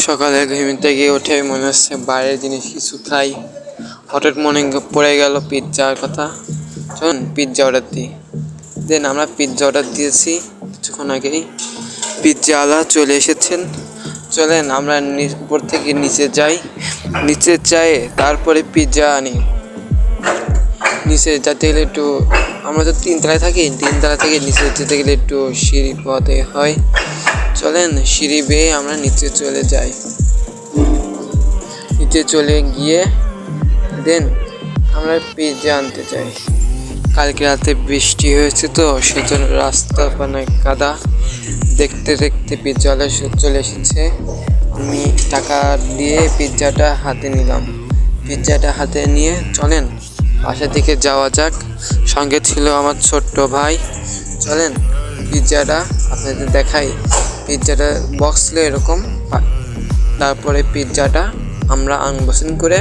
সকালে ঘুম থেকে উঠে মনে হচ্ছে বাইরের জিনিস কিছু খাই। হঠাৎ মনে পড়ে গেল পিৎজার কথা। চলুন পিৎজা অর্ডার দিই। আমরা পিৎজা অর্ডার দিয়েছি কিছুক্ষণ আগেই। পিৎজাওয়ালা চলে এসেছেন। চলেন আমরা উপর থেকে নিচে যাই, নিচে যাই তারপরে পিৎজা আনি। নিচে যেতে গেলে একটু, আমরা তো 3 তলায় থাকি, 3 তলা থেকে নিচে যেতে গেলে একটু সিঁড়ি পথে হয়। চলেন সিঁড়ি বেয়ে আমরা নিচে চলে যাই। নিচে চলে গিয়ে আমরা পিৎজা আনতে চাই। কালকে রাতে বৃষ্টি হয়েছে তো সেজন্য রাস্তা বানায় কাদা। দেখতে দেখতে পিৎজাওয়ালা চলে এসেছে। আমি টাকা দিয়ে পিৎজাটা হাতে নিলাম। পিৎজাটা হাতে নিয়ে চলেন বাসা থেকে যাওয়া যাক। সঙ্গে ছিল আমার ছোট্ট ভাই। চলেন পিৎজাটা আপনাদের দেখাই। পিৎজাটা বক্স ছিল এরকম। তারপরে পিৎজাটা আমরা আনবক্সিং করে